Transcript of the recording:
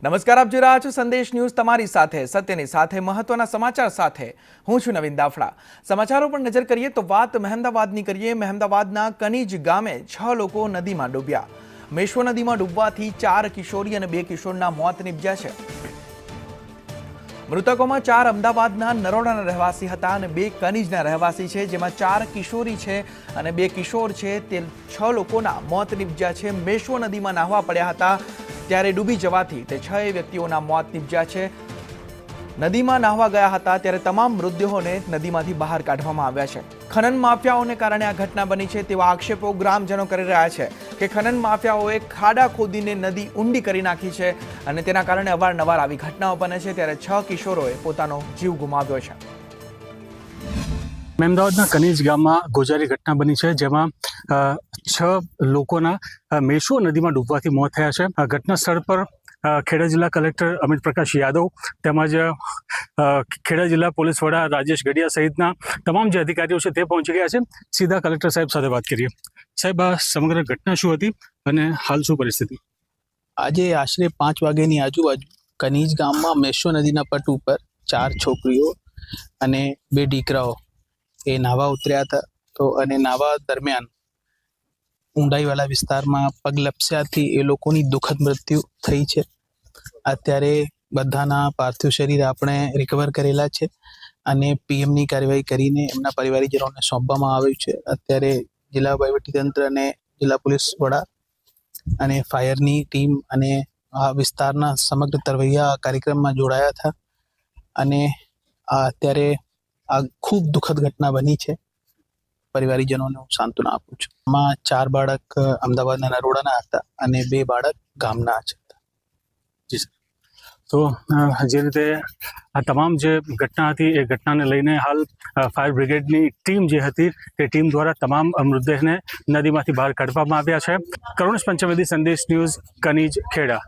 નમસ્કાર, આપ જોઈ રહ્યા છો સંદેશ ન્યૂઝ, તમારી સાથે સત્યની સાથે મહત્વના સમાચાર સાથે હું છું નવીન દાફડા। સમાચારો પર નજર કરીએ તો વાત મહેમદાવાદની કરીએ। મહેમદાવાદના કનીજ ગામે 6 લોકો નદીમાં ડૂબ્યા। મેશ્વો નદીમાં ડૂબવાથી 4 કિશોરી અને 2 કિશોરના મોત નીપજ્યા છે। મૃતકોમાં 4 અમદાવાદના નરોડાના રહેવાસી હતા અને 2 કનીજના રહેવાસી છે, જેમાં 4 કિશોરી છે અને 2 કિશોર છે। તે 6 લોકોના મોત નીપજ્યા છે। મેશ્વો નદીમાં નાહવા પડ્યા હતા ત્યારે ડૂબી જવાથી તે 6 વ્યક્તિઓના મોત નીપજ્યા છે। નદીમાં નાહવા ગયા હતા ત્યારે તમામ મૃતદેહોને નદીમાંથી બહાર કાઢવામાં આવ્યા છે। ખનન માફિયાઓને કારણે આ ઘટના બની છે તેવા આક્ષેપો ગ્રામજનો કરી રહ્યા છે કે ખનન માફિયાઓએ ખાડા ખોદીને નદી ઊંડી કરી નાખી છે અને તેના કારણે અવારનવાર આવી ઘટનાઓ બને છે। ત્યારે 6 કિશોરોએ પોતાનો જીવ ગુમાવ્યો છે। મહેમદાવાદના કનીજ ગામમાં ગોજારી ઘટના બની છે, જેમાં 6 લોકોના મેશ્વો નદીમાં ડૂબવાથી મોત થયા છે। આ ઘટના સ્થળ પર ખેડા જિલ્લા કલેક્ટર અમિત પ્રકાશ યાદવ તેમજ ખેડા જિલ્લા પોલીસ વડા રાજેશ ગઢિયા સહિતના તમામ જે અધિકારીઓ છે તે પહોંચી ગયા છે। સીધા કલેક્ટર સાહેબ સાથે વાત કરીએ। સાહેબ, આ સમગ્ર ઘટના શું હતી અને હાલ શું પરિસ્થિતિ? આજે આશરે 5 વાગ્યાની આજુબાજુ કનીજ ગામમાં મેશ્વો નદીના પટ ઉપર 4 છોકરીઓ અને 2 દીકરાઓ એ નાહવા ઉતર્યા હતા। તો અને નાહવા દરમિયાન ઊંડાઈવાળા વિસ્તારમાં પગ લપસ્યાથી એ લોકોની દુઃખદ મૃત્યુ થઈ છે। અત્યારે બધાના પાર્થિવ શરીર આપણે રિકવર કરેલા છે અને પીએમની કાર્યવાહી કરીને એમના પરિવારજનોને સોંપવામાં આવ્યું છે। અત્યારે જિલ્લા વહીવટીતંત્ર અને જિલ્લા પોલીસ વડા અને ફાયરની ટીમ અને આ વિસ્તારના સમગ્ર તરવૈયા કાર્યક્રમમાં જોડાયા હતા અને અત્યારે આ ખૂબ દુઃખદ ઘટના બની છે। પરિવારજનોને હું સાંત્વના આપું છું। આમાં 4 બાળક અમદાવાદના નરોડાના હતા અને 2 બાળક ગામના જ હતા। જી સર। તો જે રીતે આ તમામ જે ઘટના હતી એ ઘટનાને લઈને હાલ ફાયર બ્રિગેડની ટીમ જે હતી તે ટીમ દ્વારા તમામ મૃતદેહને નદીમાંથી બહાર કાઢવામાં આવ્યા છે। કરુણેશ પંચમેદી, સંદેશ ન્યૂઝ, કનીજ, ખેડા।